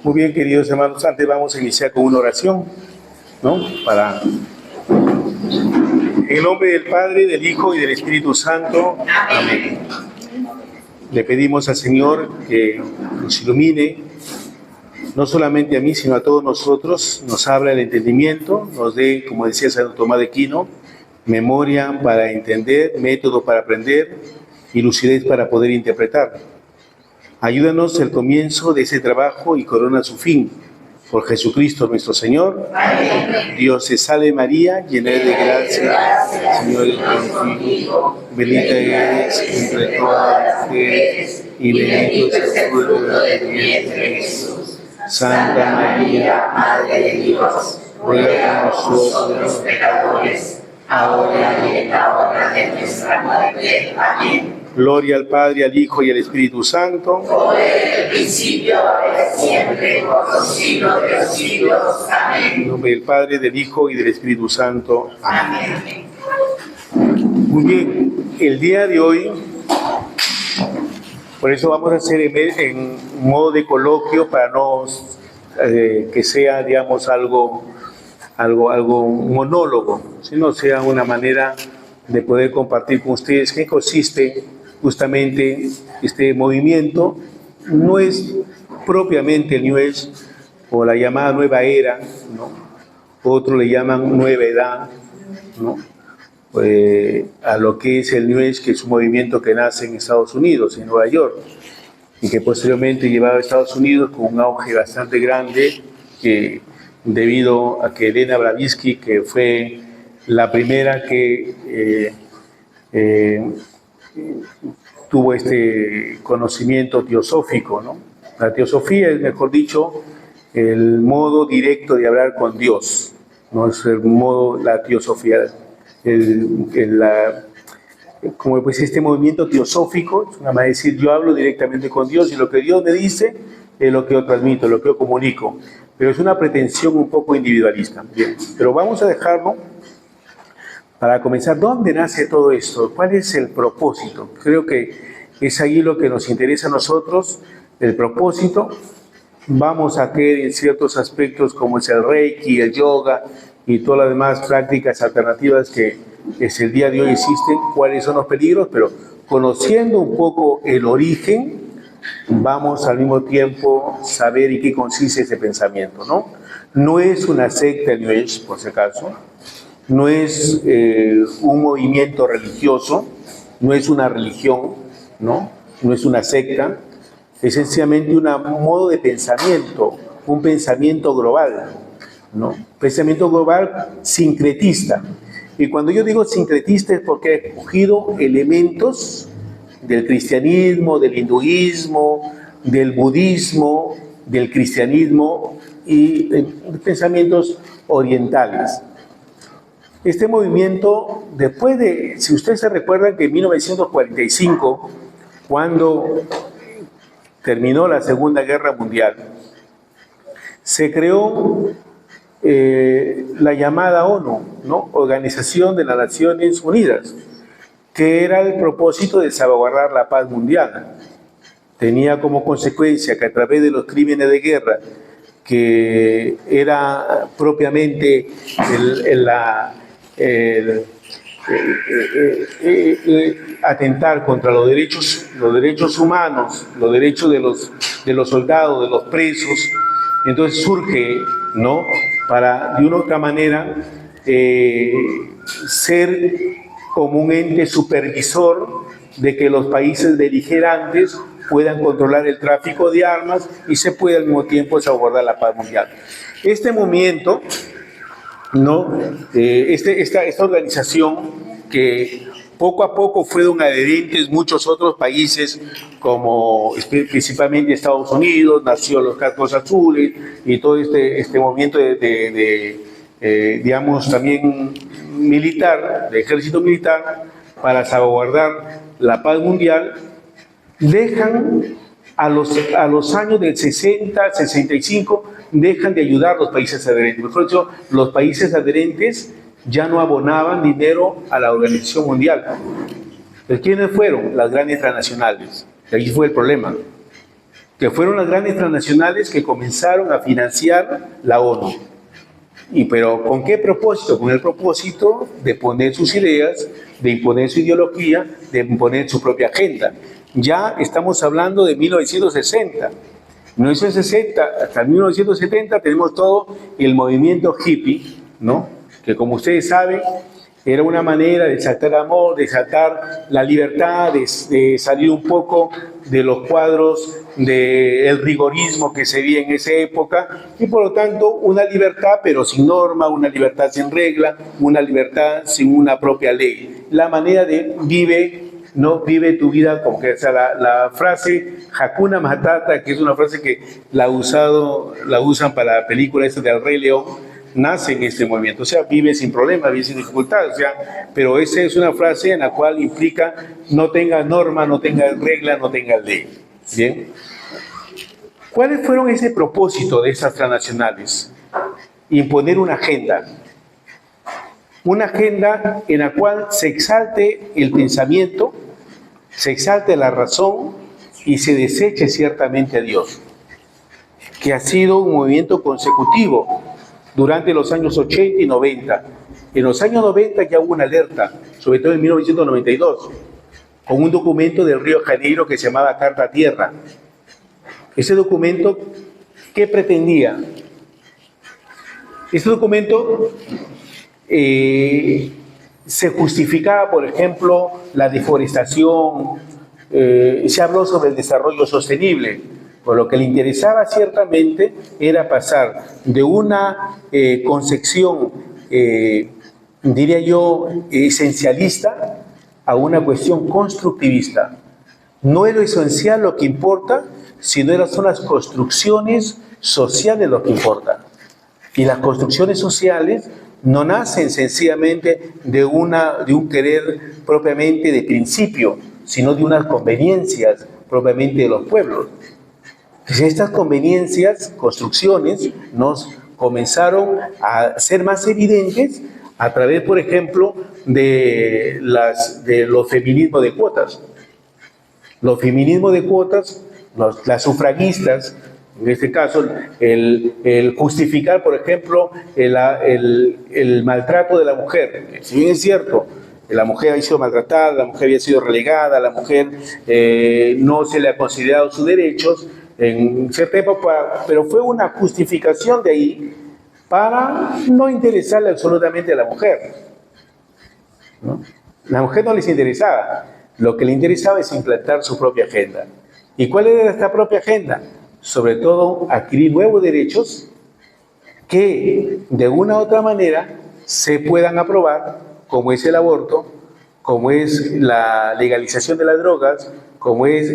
Muy bien, queridos hermanos, antes vamos a iniciar con una oración, ¿no? En el nombre del Padre, del Hijo y del Espíritu Santo. Amén. Le pedimos al Señor que nos ilumine, no solamente a mí, sino a todos nosotros, nos abra el entendimiento, nos dé, como decía Santo Tomás de Aquino, memoria para entender, método para aprender y lucidez para poder interpretar. Ayúdanos el comienzo de ese trabajo y corona su fin. Por Jesucristo nuestro Señor. Amén. Dios te salve María, llena de gracia, el Señor es contigo. Bendita eres entre todas las mujeres y bendito es el fruto de tu vientre Jesús. Santa María, Madre de Dios, ruega por nosotros los pecadores, ahora y en la hora de nuestra muerte. Amén. Gloria al Padre, al Hijo y al Espíritu Santo. Como en el principio, ahora y siempre, por los siglos de los siglos. Amén. En nombre del Padre, del Hijo y del Espíritu Santo. Amén. Muy bien, el día de hoy, por eso vamos a hacer en modo de coloquio para no que sea, digamos, algo monólogo, sino sea una manera de poder compartir con ustedes qué consiste justamente este movimiento. No es propiamente el New Age o la llamada nueva era, ¿no? Otros le llaman nueva edad, ¿no? A lo que es el New Age, que es un movimiento que nace en Estados Unidos, en Nueva York, y que posteriormente llevado a Estados Unidos con un auge bastante grande, que debido a que Elena Blavatsky, que fue la primera que tuvo este conocimiento teosófico, ¿no? La teosofía es, mejor dicho, el modo directo de hablar con Dios, no es el modo, la teosofía, como pues este movimiento teosófico, es una manera de decir, yo hablo directamente con Dios y lo que Dios me dice es lo que yo transmito, lo que yo comunico, pero es una pretensión un poco individualista. Bien, pero vamos a dejarlo para comenzar. ¿Dónde nace todo esto? ¿Cuál es el propósito? Creo que es ahí lo que nos interesa a nosotros, el propósito. Vamos a ver en ciertos aspectos como es el Reiki, el yoga y todas las demás prácticas alternativas que el día de hoy existen, cuáles son los peligros, pero conociendo un poco el origen, vamos al mismo tiempo saber en qué consiste ese pensamiento, ¿no? No es una secta el New Age, por si acaso, no es un movimiento religioso, no es una religión, ¿no? No es una secta, es sencillamente un modo de pensamiento, un pensamiento global, ¿no? Pensamiento global sincretista. Y cuando yo digo sincretista es porque he cogido elementos del cristianismo, del hinduismo, del budismo, del cristianismo y pensamientos orientales. Este movimiento, después de, si ustedes se recuerdan que en 1945, cuando terminó la Segunda Guerra Mundial, se creó la llamada ONU, ¿no? Organización de las Naciones Unidas, que era el propósito de salvaguardar la paz mundial. Tenía como consecuencia que a través de los crímenes de guerra, que era propiamente atentar contra los derechos humanos, los derechos de los soldados, de los presos, entonces surge, ¿no?, para de una u otra manera ser como un ente supervisor de que los países beligerantes puedan controlar el tráfico de armas y se pueda al mismo tiempo salvaguardar la paz mundial. Este movimiento, ¿no? Esta organización que poco a poco fueron adherentes muchos otros países, como principalmente Estados Unidos, nació los Cascos Azules y todo este movimiento digamos, también militar, de ejército militar, para salvaguardar la paz mundial, dejan a los años del 60, 65, dejan de ayudar a los países adherentes. Mejor dicho, los países adherentes ya no abonaban dinero a la Organización Mundial. ¿Pero quiénes fueron? Las grandes transnacionales. Y ahí fue el problema. que fueron las grandes transnacionales que comenzaron a financiar la ONU. Pero ¿con qué propósito? Con el propósito de poner sus ideas, de imponer su ideología, de imponer su propia agenda. Ya estamos hablando de 1960. 1960 hasta 1970 tenemos todo el movimiento hippie, ¿no? Que como ustedes saben, era una manera de saltar amor, de saltar la libertad, de salir un poco de los cuadros del rigorismo que se veía en esa época, y por lo tanto una libertad pero sin norma, una libertad sin regla, una libertad sin una propia ley. La manera de vive tu vida como que, o sea, la frase Hakuna Matata, que es una frase que la usan para la película esta del Rey León, nace en este movimiento, o sea, vive sin problemas, vive sin dificultades, o sea, pero esa es una frase en la cual implica no tenga norma, no tenga regla, no tenga ley. Bien. ¿Cuáles fueron ese propósito de estas transnacionales? Imponer una agenda en la cual se exalte el pensamiento, se exalte la razón y se deseche ciertamente a Dios, que ha sido un movimiento consecutivo durante los años 80 y 90. En los años 90 ya hubo una alerta, sobre todo en 1992, con un documento del Río de Janeiro que se llamaba Carta a Tierra. Ese documento, ¿qué pretendía? Ese documento se justificaba, por ejemplo, la deforestación, se habló sobre el desarrollo sostenible, por lo que le interesaba ciertamente era pasar de una concepción, diría yo, esencialista a una cuestión constructivista. No es lo esencial lo que importa, sino son las construcciones sociales lo que importa. Y las construcciones sociales no nacen sencillamente de un querer propiamente de principio, sino de unas conveniencias propiamente de los pueblos. Estas conveniencias, construcciones, nos comenzaron a ser más evidentes a través, por ejemplo, de los feminismos de cuotas. Los feminismos de cuotas, las sufragistas, en este caso, el justificar, por ejemplo, el maltrato de la mujer. Si bien es cierto, la mujer había sido maltratada, la mujer había sido relegada, la mujer no se le ha considerado sus derechos en cierta época, pero fue una justificación de ahí para no interesarle absolutamente a la mujer, ¿no? La mujer no les interesaba, lo que le interesaba es implantar su propia agenda. ¿Y cuál era esta propia agenda? Sobre todo adquirir nuevos derechos que de una u otra manera se puedan aprobar, como es el aborto, como es la legalización de las drogas, como es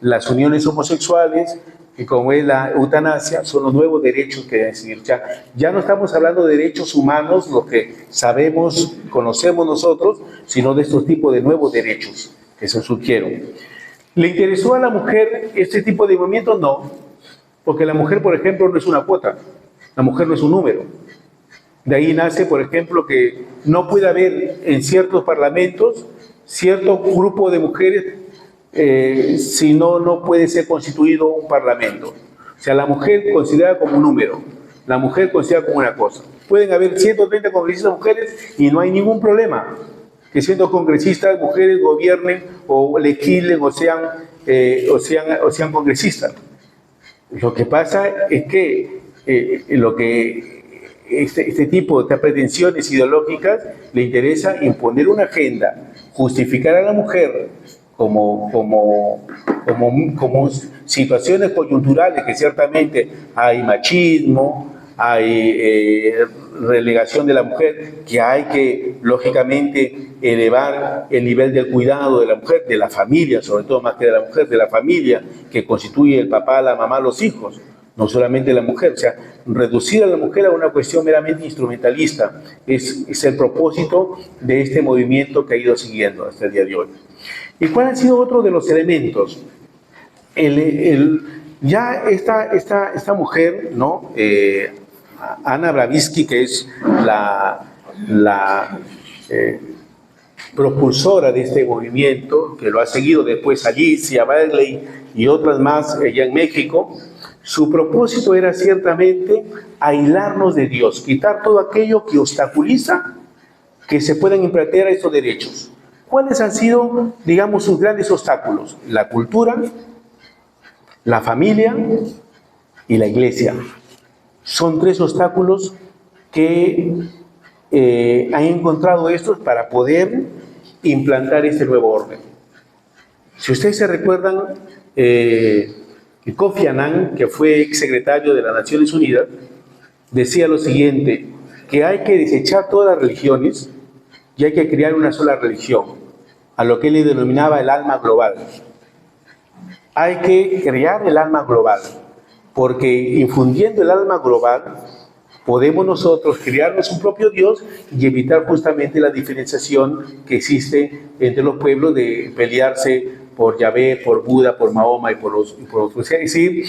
las uniones homosexuales y como es la eutanasia. Son los nuevos derechos que deben seguir. Ya no estamos hablando de derechos humanos, lo que sabemos, conocemos nosotros, sino de estos tipos de nuevos derechos que se surgieron. ¿Le interesó a la mujer este tipo de movimiento? No, porque la mujer, por ejemplo, no es una cuota, la mujer no es un número. De ahí nace, por ejemplo, que no puede haber en ciertos parlamentos cierto grupo de mujeres, si no puede ser constituido un parlamento. O sea, la mujer considerada como un número, la mujer considerada como una cosa. Pueden haber 130 congresistas mujeres y no hay ningún problema que siendo congresistas mujeres gobiernen o legislen o sean congresistas. Lo que pasa es que este tipo de pretensiones ideológicas le interesa imponer una agenda, justificar a la mujer como situaciones coyunturales, que ciertamente hay machismo, hay relegación de la mujer, que hay que, lógicamente, elevar el nivel del cuidado de la mujer, de la familia, sobre todo más que de la mujer, de la familia, que constituye el papá, la mamá, los hijos, no solamente la mujer. O sea, reducir a la mujer a una cuestión meramente instrumentalista es el propósito de este movimiento que ha ido siguiendo hasta el día de hoy. ¿Y cuál ha sido otro de los elementos? Ya esta mujer, ¿no? Ana Blavatsky, que es propulsora de este movimiento, que lo ha seguido después Alicia Bailey y otras más allá en México, su propósito era ciertamente aislarnos de Dios, quitar todo aquello que obstaculiza que se puedan implantar estos derechos. ¿Cuáles han sido, digamos, sus grandes obstáculos? La cultura, la familia y la iglesia. Son tres obstáculos que han encontrado estos para poder implantar este nuevo orden. Si ustedes se recuerdan, Kofi Annan, que fue exsecretario de las Naciones Unidas, decía lo siguiente, que hay que desechar todas las religiones y hay que crear una sola religión, a lo que él le denominaba el alma global. Hay que crear el alma global, porque infundiendo el alma global, podemos nosotros crearnos un propio Dios y evitar justamente la diferenciación que existe entre los pueblos de pelearse por Yahvé, por Buda, por Mahoma y por los otros. Es decir,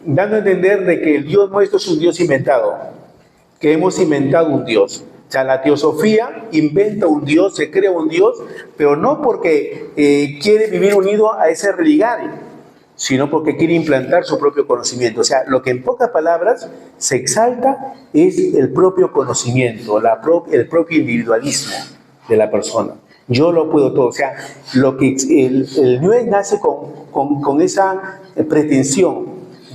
dando a entender de que el Dios nuestro es un Dios inventado, que hemos inventado un Dios. O sea, la teosofía inventa un Dios, se crea un Dios, pero no porque quiere vivir unido a ese religario, sino porque quiere implantar su propio conocimiento. O sea, lo que en pocas palabras se exalta es el propio conocimiento, el propio individualismo de la persona. Yo lo puedo todo. O sea, lo que el New Age nace con esa pretensión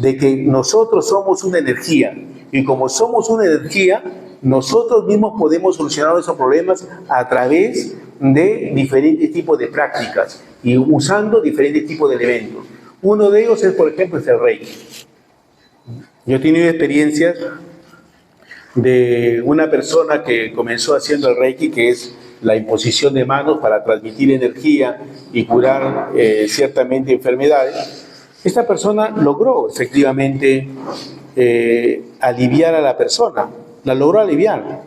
de que nosotros somos una energía, y como somos una energía, nosotros mismos podemos solucionar esos problemas a través de diferentes tipos de prácticas y usando diferentes tipos de elementos. Uno de ellos es, por ejemplo, el Reiki. Yo he tenido experiencias de una persona que comenzó haciendo el Reiki, que es la imposición de manos para transmitir energía y curar ciertamente enfermedades. Esta persona logró efectivamente aliviar a la persona, la logró aliviar.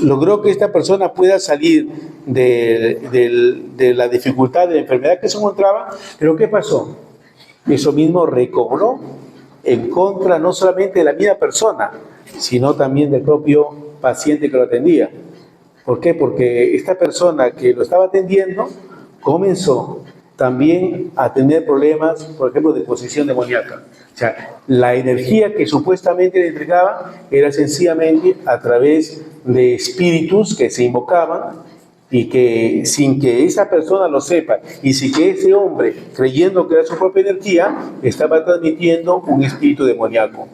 Logró que esta persona pueda salir de la dificultad de la enfermedad que se encontraba, pero ¿qué pasó? Eso mismo recobró en contra no solamente de la misma persona, sino también del propio paciente que lo atendía. ¿Por qué? Porque esta persona que lo estaba atendiendo comenzó también a tener problemas, por ejemplo, de posesión demoníaca. O sea, la energía que supuestamente le entregaba era sencillamente a través de espíritus que se invocaban y que sin que esa persona lo sepa y sin que ese hombre, creyendo que era su propia energía, estaba transmitiendo un espíritu demoníaco.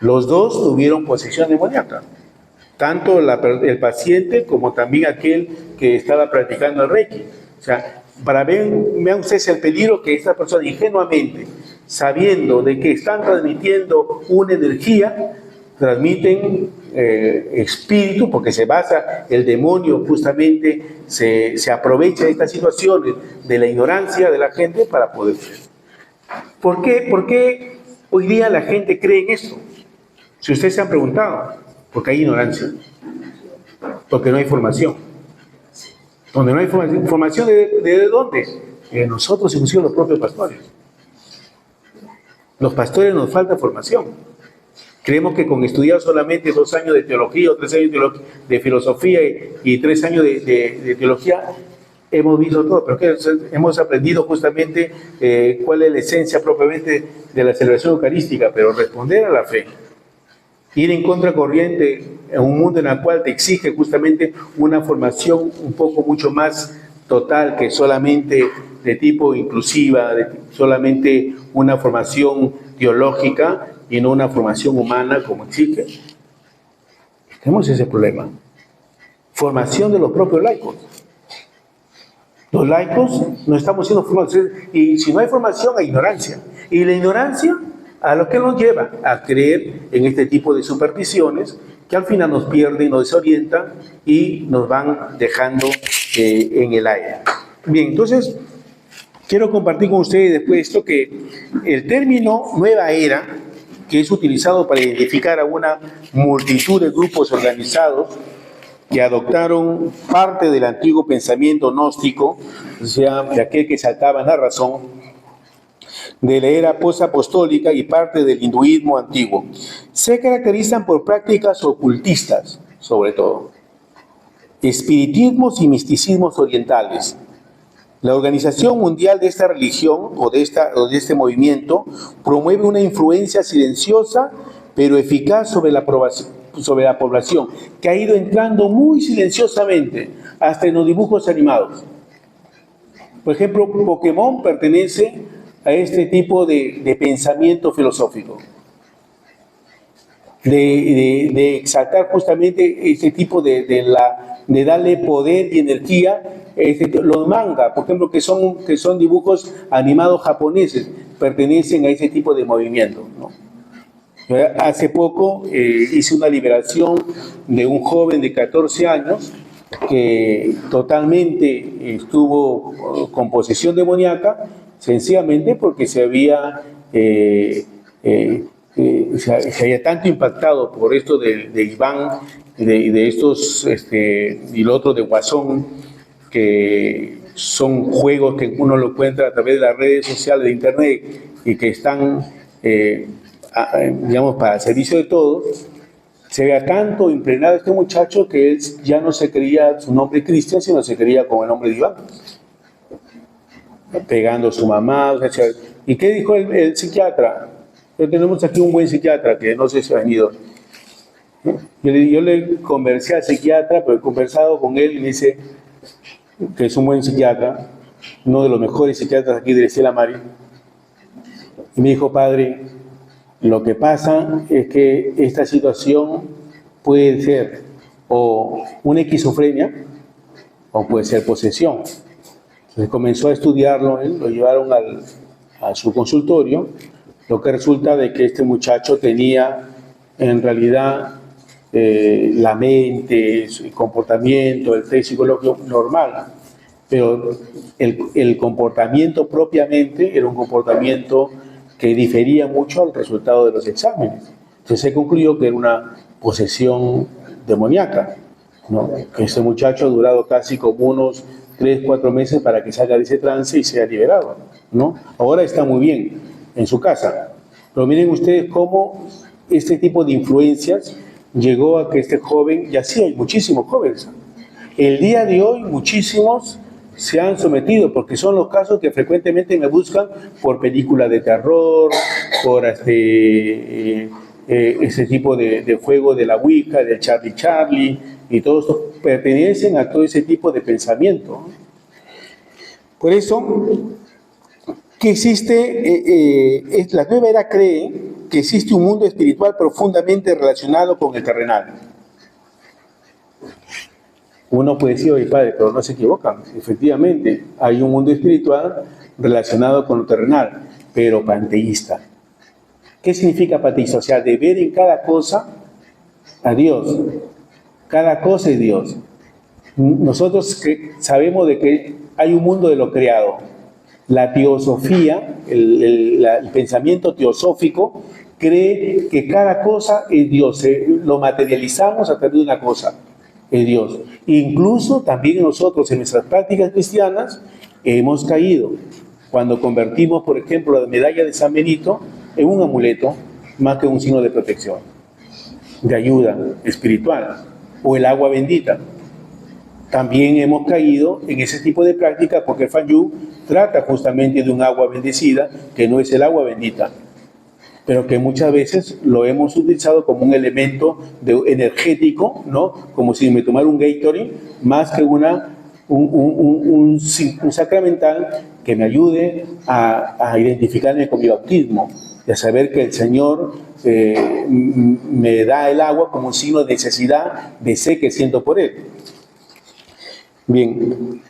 Los dos tuvieron posesión demoníaca, tanto el paciente como también aquel que estaba practicando el Reiki. O sea, vean ustedes el peligro que esta persona ingenuamente, sabiendo de que están transmitiendo una energía, transmiten espíritu, porque se basa, el demonio justamente se aprovecha de estas situaciones, de la ignorancia de la gente para poder ser. ¿Por qué hoy día la gente cree en esto? Si ustedes se han preguntado, porque hay ignorancia, porque no hay formación. Donde no hay formación, ¿de dónde? Nosotros hemos sido los propios pastores. Los pastores nos falta formación. Creemos que con estudiar solamente 2 años de teología o 3 años de filosofía y 3 años de teología hemos visto todo, pero que hemos aprendido justamente cuál es la esencia propiamente de la celebración eucarística, pero responder a la fe, ir en contracorriente en un mundo en el cual te exige justamente una formación un poco mucho más total que solamente de tipo inclusiva, solamente una formación teológica y no una formación humana como exige. Tenemos ese problema. Formación de los propios laicos. Los laicos no estamos siendo formados. Y si no hay formación, hay ignorancia. Y la ignorancia, a lo que nos lleva a creer en este tipo de supersticiones que al final nos pierden, nos desorientan y nos van dejando en el aire. Bien, entonces quiero compartir con ustedes después de esto que el término nueva era, que es utilizado para identificar a una multitud de grupos organizados que adoptaron parte del antiguo pensamiento gnóstico, o sea, de aquel que saltaba la razón, de la era postapostólica y parte del hinduismo antiguo. Se caracterizan por prácticas ocultistas, sobre todo. espiritismos y misticismos orientales. La Organización Mundial de esta religión o de este movimiento promueve una influencia silenciosa pero eficaz sobre la población, que ha ido entrando muy silenciosamente hasta en los dibujos animados. Por ejemplo, Pokémon pertenece a este tipo de pensamiento filosófico, de exaltar justamente este tipo de darle poder y energía. Los manga, por ejemplo, que son dibujos animados japoneses, pertenecen a ese tipo de movimiento, ¿no? Hace poco hice una liberación de un joven de 14 años que totalmente estuvo con posesión demoníaca, sencillamente porque se había tanto impactado por esto de Iván, de estos, y el otro de Guasón, que son juegos que uno lo encuentra a través de las redes sociales de internet y que están, digamos, para el servicio de todos. Se vea tanto impregnado este muchacho que él ya no se creía su nombre Cristian, sino se creía como el nombre de Iván, pegando a su mamá. ¿Y qué dijo el psiquiatra? Tenemos aquí un buen psiquiatra que no sé si ha venido. Yo le conversé al psiquiatra, pero he conversado con él y me dice que es un buen psiquiatra, uno de los mejores psiquiatras aquí de Estela Maris. Y me dijo: padre, lo que pasa es que esta situación puede ser o una esquizofrenia o puede ser posesión. Entonces comenzó a estudiarlo, lo llevaron a su consultorio, lo que resulta de que este muchacho tenía en realidad la mente, el comportamiento, el test psicológico normal, pero el comportamiento propiamente era un comportamiento que difería mucho al resultado de los exámenes. Entonces se concluyó que era una posesión demoníaca, ¿no? Que este muchacho ha durado casi como unos 3-4 meses para que salga de ese trance y sea liberado, ¿no? Ahora está muy bien en su casa. Pero miren ustedes cómo este tipo de influencias llegó a que este joven, y así hay muchísimos jóvenes. El día de hoy muchísimos se han sometido, porque son los casos que frecuentemente me buscan por películas de terror, por ese tipo de juego de la Ouija, del Charlie, y todos estos pertenecen a todo ese tipo de pensamiento. Por eso, que existe, la nueva era cree que existe un mundo espiritual profundamente relacionado con el terrenal. Uno puede decir: oye, padre, pero no se equivocan. Efectivamente, hay un mundo espiritual relacionado con lo terrenal, pero panteísta. ¿Qué significa panteísta? O sea, de ver en cada cosa a Dios. Cada cosa es Dios. Nosotros sabemos de que hay un mundo de lo creado. La teosofía, el pensamiento teosófico, cree que cada cosa es Dios. Lo materializamos a través de una cosa. Es Dios. Incluso también nosotros en nuestras prácticas cristianas hemos caído cuando convertimos, por ejemplo, la medalla de San Benito en un amuleto más que un signo de protección, de ayuda espiritual, o el agua bendita. También hemos caído en ese tipo de práctica porque el Fanyú trata justamente de un agua bendecida que no es el agua bendita, pero que muchas veces lo hemos utilizado como un elemento energético, ¿no? Como si me tomara un Gatorade, más que un sacramental que me ayude a identificarme con mi bautismo, y a saber que el Señor me da el agua como un signo de necesidad, de sed que siento por Él. Bien.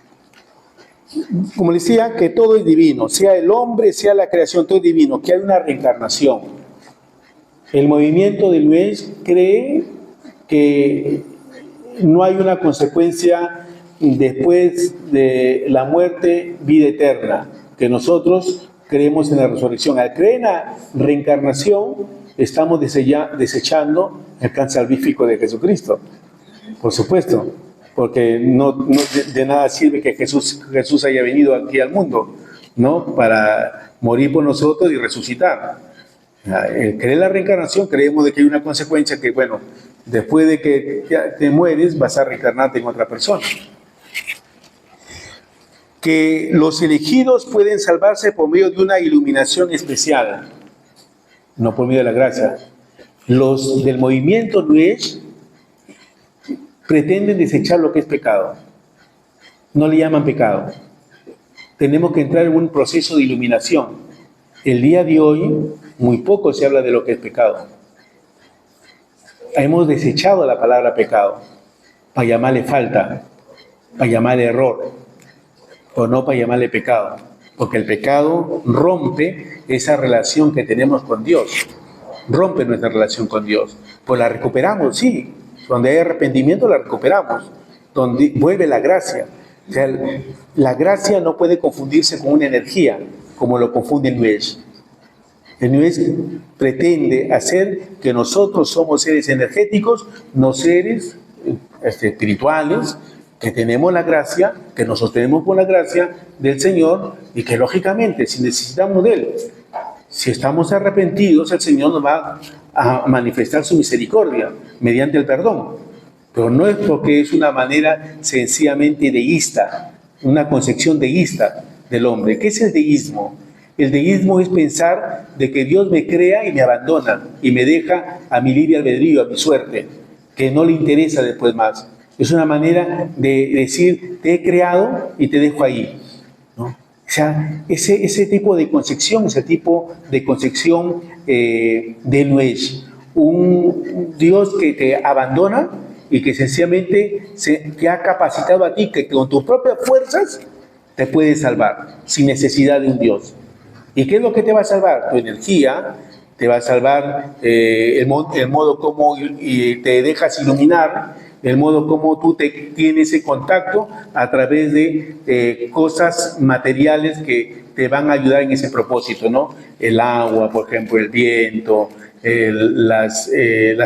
Como decía, que todo es divino, sea el hombre, sea la creación, todo es divino, que hay una reencarnación. El movimiento de New Age cree que no hay una consecuencia después de la muerte, vida eterna, que nosotros creemos en la resurrección. Al creer en la reencarnación, estamos desechando el plan salvífico de Jesucristo, por supuesto. Porque no de nada sirve que Jesús haya venido aquí al mundo, ¿no? Para morir por nosotros y resucitar. El creer en la reencarnación, creemos de que hay una consecuencia que, bueno, Después de que ya te mueres, vas a reencarnarte en otra persona. Que los elegidos pueden salvarse por medio de una iluminación especial, no por medio de la gracia. Los del movimiento New Age pretenden desechar lo que es pecado. No le llaman pecado. Tenemos que entrar en un proceso de iluminación. El día de hoy, muy poco se habla de lo que es pecado. Hemos desechado la palabra pecado para llamarle falta, para llamarle error, o no para llamarle pecado, porque el pecado rompe esa relación que tenemos con Dios, rompe nuestra relación con Dios. Pues la recuperamos, sí, donde hay arrepentimiento la recuperamos, donde vuelve la gracia. O sea, la gracia no puede confundirse con una energía, como lo confunde el New Age. El New Age pretende hacer que nosotros somos seres energéticos, no seres espirituales, que tenemos la gracia, que nos sostenemos por la gracia del Señor y que lógicamente si necesitamos de Él, si estamos arrepentidos, el Señor nos va a manifestar su misericordia mediante el perdón. Pero no es porque es una manera sencillamente deísta, una concepción deísta del hombre. ¿Qué es el deísmo? El deísmo es pensar de que Dios me crea y me abandona y me deja a mi libre albedrío, a mi suerte, que no le interesa después más. Es una manera de decir, te he creado y te dejo ahí, ¿no? O sea, ese tipo de concepción, de New Age, un Dios que te abandona y que sencillamente te ha capacitado a ti, que con tus propias fuerzas te puedes salvar, sin necesidad de un Dios. ¿Y qué es lo que te va a salvar? Tu energía, te va a salvar el modo como te dejas iluminar, el modo como tú tienes ese contacto a través de cosas materiales que te van a ayudar en ese propósito, ¿no? El agua, por ejemplo, el viento, las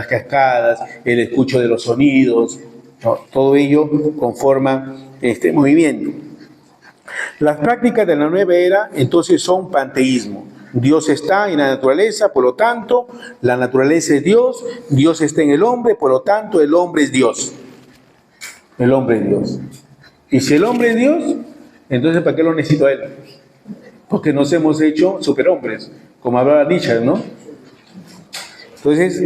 cascadas, el escucho de los sonidos, ¿no? Todo ello conforma este movimiento. Las prácticas de la nueva era entonces son panteísmo. Dios está en la naturaleza, por lo tanto, la naturaleza es Dios, Dios está en el hombre, por lo tanto, el hombre es Dios. El hombre es Dios. Y si el hombre es Dios, entonces ¿para qué lo necesito a él? Porque nos hemos hecho superhombres, como hablaba Nietzsche, ¿no? Entonces,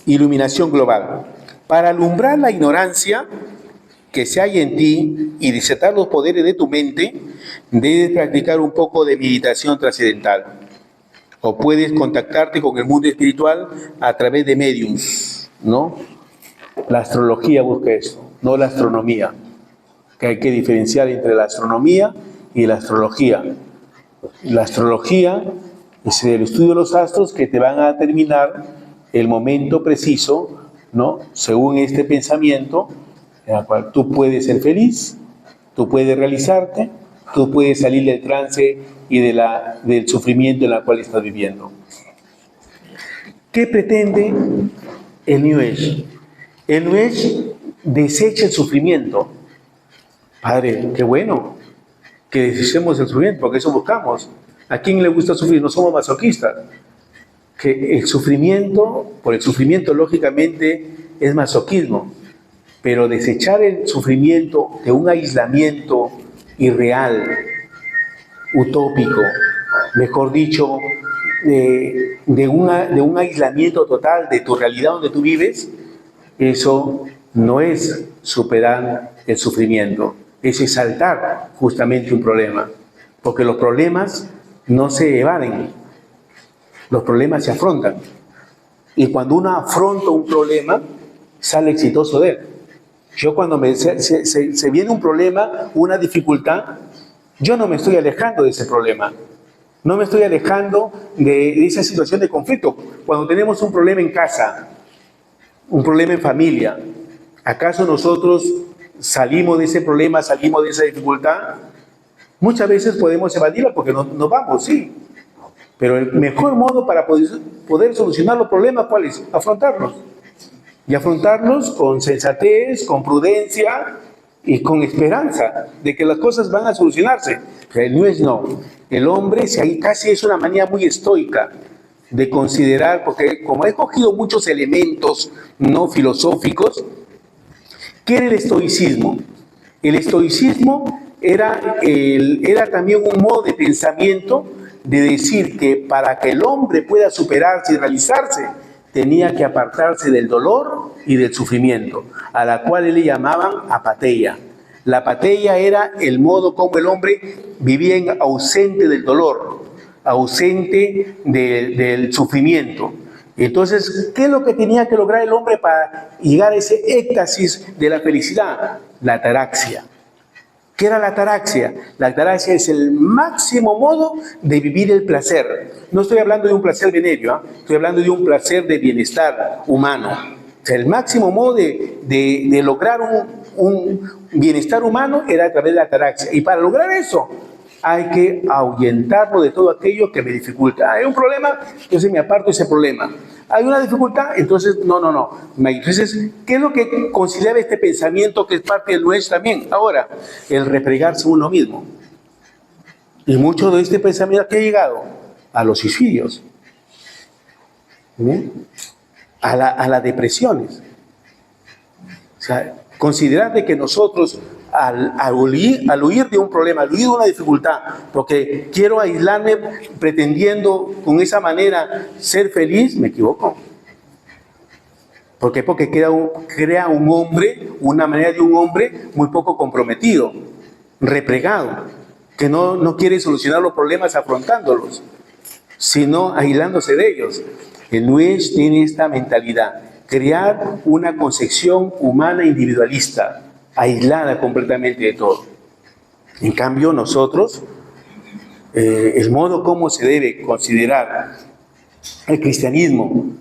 iluminación global. Para alumbrar la ignorancia que se hay en ti y desatar los poderes de tu mente, debes practicar un poco de meditación trascendental. O puedes contactarte con el mundo espiritual a través de mediums, ¿no? La astrología busca eso, no la astronomía. Que hay que diferenciar entre la astronomía y la astrología. La astrología es el estudio de los astros que te van a determinar el momento preciso, ¿no? Según este pensamiento, en el cual tú puedes ser feliz, tú puedes realizarte, tú puedes salir del trance y del sufrimiento en el cual estás viviendo. ¿Qué pretende el New Age? El New Age desecha el sufrimiento. Padre, qué bueno que desechemos el sufrimiento, porque eso buscamos. ¿A quién le gusta sufrir? No somos masoquistas. Que el sufrimiento, por el sufrimiento lógicamente es masoquismo, pero desechar el sufrimiento de un aislamiento irreal, utópico, mejor dicho, de un aislamiento total de tu realidad donde tú vives, eso no es superar el sufrimiento, eso es saltar justamente un problema, porque los problemas no se evaden, los problemas se afrontan, y cuando uno afronta un problema, sale exitoso de él. Yo cuando se viene un problema, una dificultad, yo no me estoy alejando de ese problema. No me estoy alejando de esa situación de conflicto. Cuando tenemos un problema en casa, un problema en familia, ¿acaso nosotros salimos de ese problema, salimos de esa dificultad? Muchas veces podemos evadirla porque nos vamos, sí. Pero el mejor modo para poder solucionar los problemas, ¿cuál es? Afrontarlos. Y afrontarlos con sensatez, con prudencia y con esperanza de que las cosas van a solucionarse. El New Age no. El hombre casi es una manía muy estoica. de considerar, porque como he cogido muchos elementos no filosóficos, ¿qué era el estoicismo? El estoicismo era también un modo de pensamiento de decir que para que el hombre pueda superarse y realizarse, tenía que apartarse del dolor y del sufrimiento, a la cual le llamaban apatheia. La apatheia era el modo como el hombre vivía ausente del dolor, ausente del sufrimiento. Entonces, ¿qué es lo que tenía que lograr el hombre para llegar a ese éxtasis de la felicidad? La ataraxia. ¿Qué era la ataraxia? La ataraxia es el máximo modo de vivir el placer. No estoy hablando de un placer venéreo, estoy hablando de un placer de bienestar humano. O sea, el máximo modo de lograr un bienestar humano era a través de la ataraxia. Y para lograr eso, hay que ahuyentarlo de todo aquello que me dificulta. Hay un problema, entonces me aparto de ese problema. Hay una dificultad, entonces no. Entonces, ¿qué es lo que considera este pensamiento que es parte del nuestro también? Ahora, el replegarse uno mismo. Y mucho de este pensamiento que ha llegado a los suicidios, ¿sí? a las depresiones. O sea, considerar de que nosotros al huir de un problema, al huir de una dificultad, porque quiero aislarme pretendiendo con esa manera ser feliz, me equivoco. ¿Por qué? Porque crea un hombre, una manera de un hombre muy poco comprometido, replegado, que no quiere solucionar los problemas afrontándolos, sino aislándose de ellos. El Nuez tiene esta mentalidad, crear una concepción humana individualista, aislada completamente de todo. En cambio, nosotros, el modo como se debe considerar el cristianismo,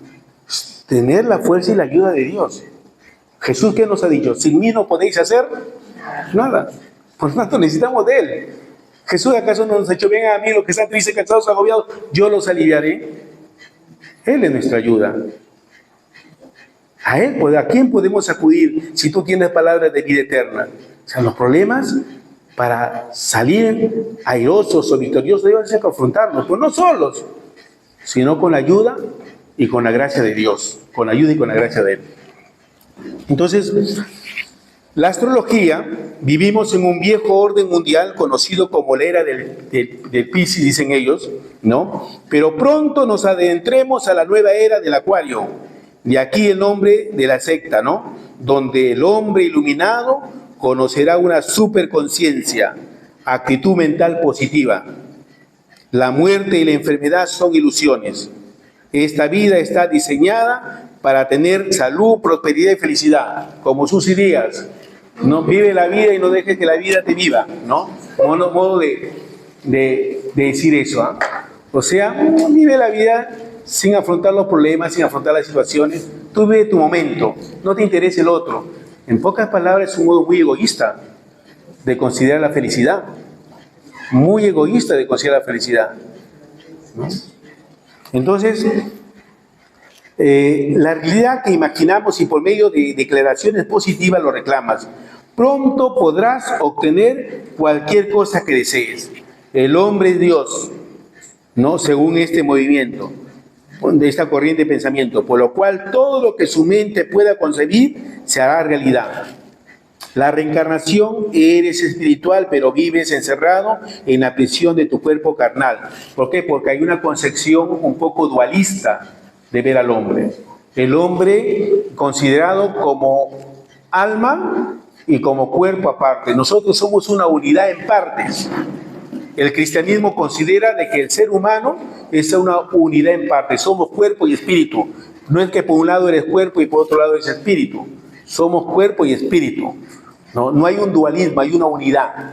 tener la fuerza y la ayuda de Dios. Jesús, ¿qué nos ha dicho? Sin mí no podéis hacer nada. Por lo tanto, necesitamos de Él. Jesús, ¿acaso no nos ha dicho, vengan a mí los que están tristes, cansados, agobiados, yo los aliviaré? Él es nuestra ayuda. A Él, ¿a quién podemos acudir si tú tienes palabras de vida eterna? O sea, los problemas, para salir airosos o victoriosos, debemos afrontarlos, pues no solos, sino con la ayuda y con la gracia de Dios, con la ayuda y con la gracia de Él. Entonces, la astrología, vivimos en un viejo orden mundial conocido como la era del Piscis, dicen ellos, ¿no? Pero pronto nos adentremos a la nueva era del Acuario. De aquí el nombre de la secta, ¿no? Donde el hombre iluminado conocerá una superconciencia, actitud mental positiva. La muerte y la enfermedad son ilusiones. Esta vida está diseñada para tener salud, prosperidad y felicidad, como Susy Díaz. No, vive la vida y no dejes que la vida te viva, ¿no? Modo de decir eso, ¿eh? O sea, vive la vida sin afrontar los problemas, sin afrontar las situaciones. Tú vive tu momento, no te interesa el otro. En pocas palabras, es un modo muy egoísta de considerar la felicidad. Muy egoísta de considerar la felicidad, ¿no? Entonces, la realidad que imaginamos y por medio de declaraciones positivas lo reclamas. Pronto podrás obtener cualquier cosa que desees. El hombre es Dios, ¿no? Según este movimiento, de esta corriente de pensamiento, por lo cual todo lo que su mente pueda concebir se hará realidad. La reencarnación, eres espiritual, pero vives encerrado en la prisión de tu cuerpo carnal. ¿Por qué? Porque hay una concepción un poco dualista de ver al hombre. El hombre considerado como alma y como cuerpo aparte. Nosotros somos una unidad en partes. El cristianismo considera de que el ser humano es una unidad en partes. Somos cuerpo y espíritu. No es que por un lado eres cuerpo y por otro lado eres espíritu. Somos cuerpo y espíritu. No hay un dualismo, hay una unidad,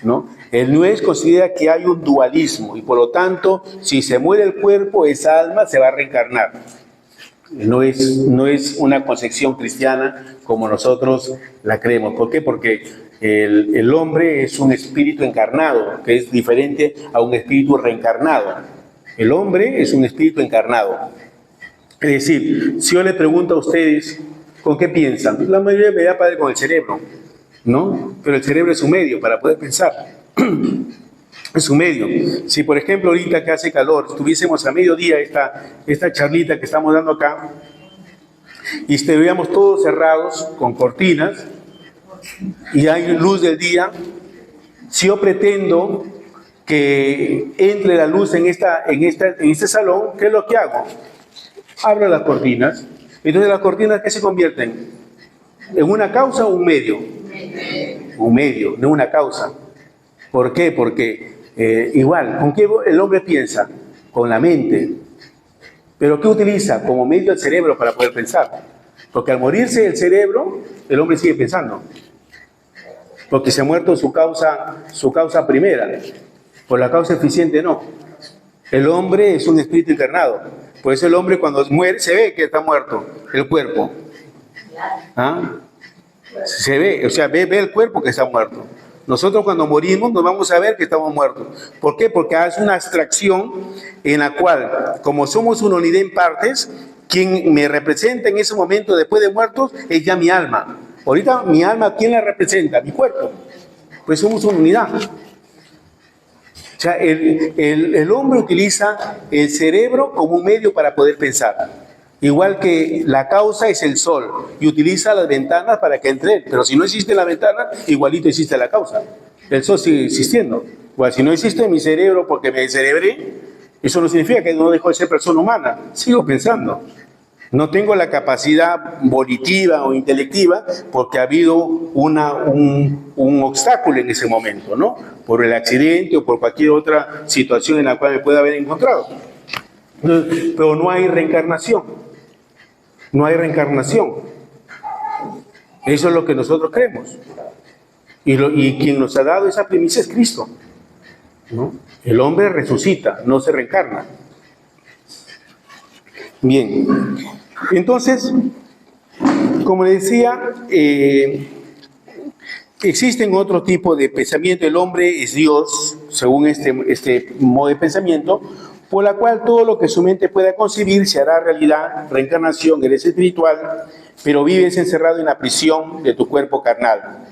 ¿no? El Nuez considera que hay un dualismo y por lo tanto, si se muere el cuerpo, esa alma se va a reencarnar. No es una concepción cristiana como nosotros la creemos. ¿Por qué? Porque el hombre es un espíritu encarnado, que es diferente a un espíritu reencarnado. El hombre es un espíritu encarnado. Es decir, si yo le pregunto a ustedes, ¿con qué piensan? La mayoría me da padre con el cerebro, ¿no? Pero el cerebro es un medio para poder pensar. Es un medio. Si, por ejemplo, ahorita que hace calor, tuviésemos a mediodía esta charlita que estamos dando acá, y estuviéramos todos cerrados con cortinas, y hay luz del día, si yo pretendo que entre la luz en este salón, ¿qué es lo que hago? Abro las cortinas. Entonces, ¿las cortinas qué se convierten? ¿En una causa o un medio? Un medio, no una causa. ¿Por qué? Porque igual, ¿con qué el hombre piensa? Con la mente. ¿Pero qué utiliza? Como medio el cerebro para poder pensar. Porque al morirse el cerebro, el hombre sigue pensando. Porque se ha muerto su causa primera. Por la causa eficiente no. El hombre es un espíritu encarnado. Por eso el hombre cuando muere se ve que está muerto el cuerpo. ¿Ah? Se ve, o sea, ve el cuerpo que está muerto. Nosotros cuando morimos nos vamos a ver que estamos muertos. ¿Por qué? Porque hace una abstracción en la cual, como somos una unidad en partes, quien me representa en ese momento después de muertos es ya mi alma. Ahorita mi alma, ¿quién la representa? Mi cuerpo. Pues somos una unidad. O sea, el hombre utiliza el cerebro como un medio para poder pensar. Igual que la causa es el sol y utiliza las ventanas para que entre él. Pero si no existe la ventana, igualito existe la causa. El sol sigue existiendo. Igual, si no existe mi cerebro porque me descerebré, eso no significa que no dejo de ser persona humana. Sigo pensando. No tengo la capacidad volitiva o intelectiva porque ha habido un obstáculo en ese momento, ¿no? Por el accidente o por cualquier otra situación en la cual me pueda haber encontrado. Pero no hay reencarnación. No hay reencarnación. Eso es lo que nosotros creemos. Y quien nos ha dado esa primicia es Cristo, ¿no? El hombre resucita, no se reencarna. Bien. Entonces, como les decía, existen otro tipo de pensamiento. El hombre es Dios, según este modo de pensamiento, por la cual todo lo que su mente pueda concebir se hará realidad. Reencarnación, eres espiritual, pero vives encerrado en la prisión de tu cuerpo carnal.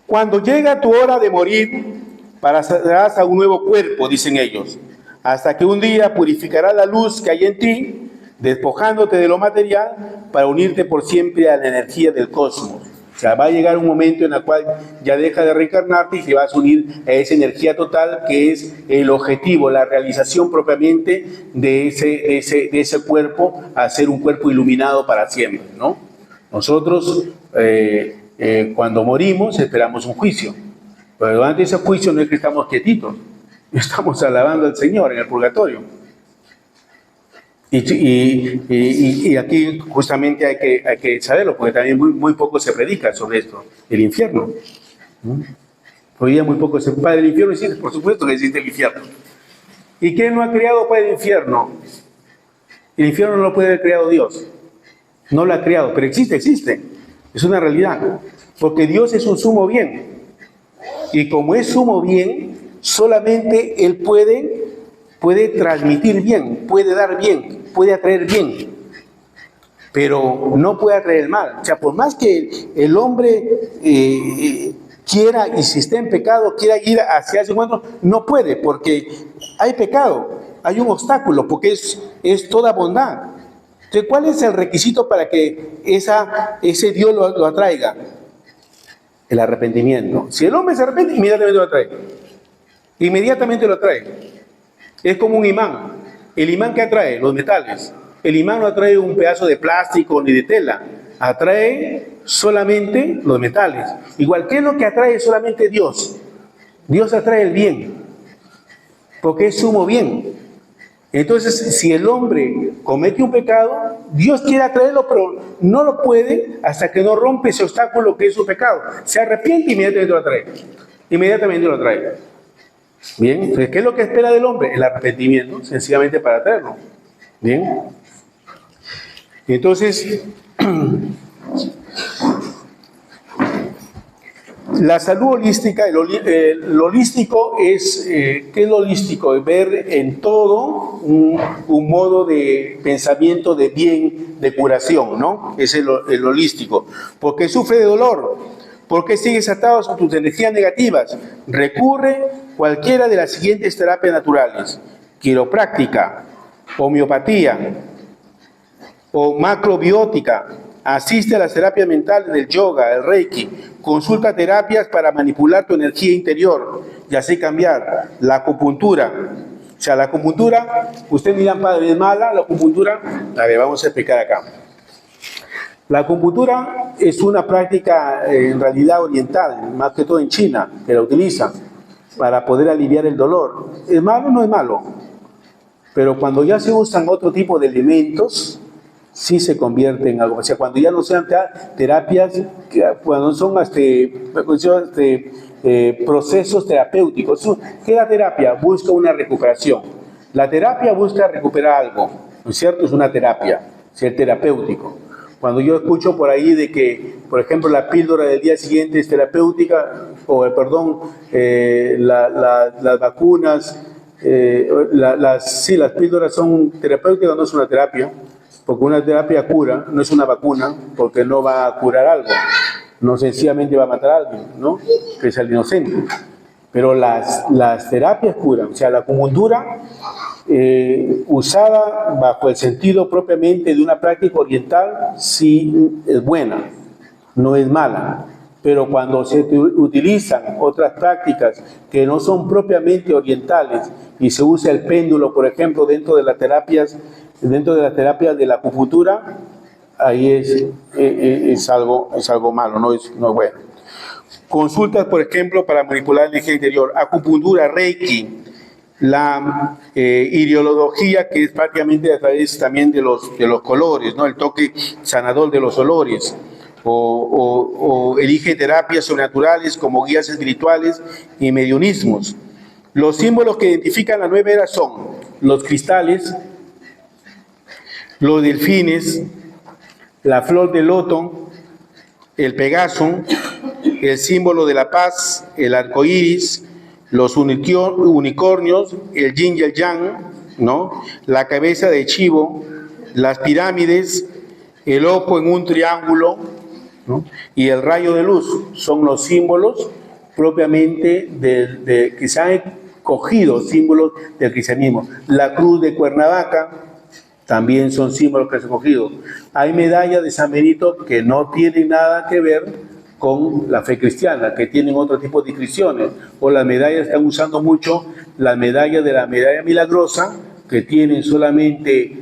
Cuando llega tu hora de morir, pasarás a un nuevo cuerpo, dicen ellos, hasta que un día purificará la luz que hay en ti, despojándote de lo material para unirte por siempre a la energía del cosmos. O sea, va a llegar un momento en el cual ya deja de reencarnarte y te vas a unir a esa energía total que es el objetivo, la realización propiamente de ese cuerpo, a ser un cuerpo iluminado para siempre, ¿no? Nosotros, cuando morimos, esperamos un juicio. Pero durante ese juicio no es que estamos quietitos, estamos alabando al Señor en el purgatorio. Y aquí justamente hay que saberlo, porque también muy poco se predica sobre esto, el infierno. Hoy día muy poco se padre del infierno, existe, por supuesto que existe el infierno. ¿Y quién no ha creado padre del infierno? El infierno no lo puede haber creado Dios. No lo ha creado, pero existe. Es una realidad. Porque Dios es un sumo bien. Y como es sumo bien, solamente Él puede transmitir bien, puede dar bien, puede atraer bien, pero no puede atraer el mal. O sea, por más que el hombre quiera, y si está en pecado, quiera ir hacia ese encuentro, no puede, porque hay pecado, hay un obstáculo, porque es toda bondad. Entonces, ¿cuál es el requisito para que ese Dios lo atraiga? El arrepentimiento. Si el hombre se arrepiente, inmediatamente lo atrae. Inmediatamente lo atrae. Es como un imán. El imán que atrae los metales. El imán no atrae un pedazo de plástico ni de tela. Atrae solamente los metales. Igual, ¿qué es lo que atrae solamente Dios? Dios atrae el bien. Porque es sumo bien. Entonces, si el hombre comete un pecado, Dios quiere atraerlo, pero no lo puede hasta que no rompe ese obstáculo que es su pecado. Se arrepiente y inmediatamente lo atrae. Inmediatamente lo atrae. Bien, entonces, ¿qué es lo que espera del hombre? El arrepentimiento, sencillamente para atraerlo. Bien. Entonces, la salud holística, lo holístico es, ¿qué es lo holístico? Es ver en todo un modo de pensamiento de bien, de curación, ¿no? Es el holístico. ¿Por qué sufre de dolor? ¿Por qué sigues atado a tus energías negativas? Recurre cualquiera de las siguientes terapias naturales: quiropráctica, homeopatía o macrobiótica. Asiste a las terapias mentales del yoga, el reiki. Consulta terapias para manipular tu energía interior y así cambiar. La acupuntura. O sea, la acupuntura, ustedes dirán, padre, ¿es mala la acupuntura? A ver, vamos a explicar acá. La acupuntura es una práctica en realidad oriental, más que todo en China, que la utilizan para poder aliviar el dolor. ¿Es malo? No es malo. Pero cuando ya se usan otro tipo de elementos, sí se convierte en algo. O sea, cuando ya no sean terapias, cuando son procesos terapéuticos. ¿Qué es la terapia? Busca una recuperación. La terapia busca recuperar algo, ¿no es cierto? Es una terapia, ser terapéutico. Cuando yo escucho por ahí de que, por ejemplo, la píldora del día siguiente es terapéutica, o las vacunas, sí, las píldoras son terapéuticas, no es una terapia, porque una terapia cura, no es una vacuna, porque no va a curar algo, no sencillamente va a matar a alguien, ¿no? Que es el inocente. Pero las terapias curan, o sea, la acupuntura usada bajo el sentido propiamente de una práctica oriental, sí es buena, no es mala. Pero cuando se utilizan otras prácticas que no son propiamente orientales y se usa el péndulo, por ejemplo, dentro de las terapias de la acupuntura, ahí es algo malo, no es bueno. Consultas, por ejemplo, para manipular la energía interior, acupuntura, reiki, la ideología, que es prácticamente a través también de los colores, ¿no? El toque sanador de los olores. O elige terapias sobrenaturales como guías espirituales y mediunismos. Los símbolos que identifican la nueva era son los cristales, los delfines, la flor de loto, el pegaso, el símbolo de la paz, el arco iris, los unicornios, el yin y el yang, ¿no? La cabeza de chivo, las pirámides, el ojo en un triángulo, ¿no? Y el rayo de luz son los símbolos propiamente que se han cogido, símbolos del cristianismo. La cruz de Cuernavaca también son símbolos que se han cogido. Hay medallas de San Benito que no tienen nada que ver con la fe cristiana, que tienen otro tipo de inscripciones. O las medallas, están usando mucho las medallas de la medalla milagrosa, que tienen solamente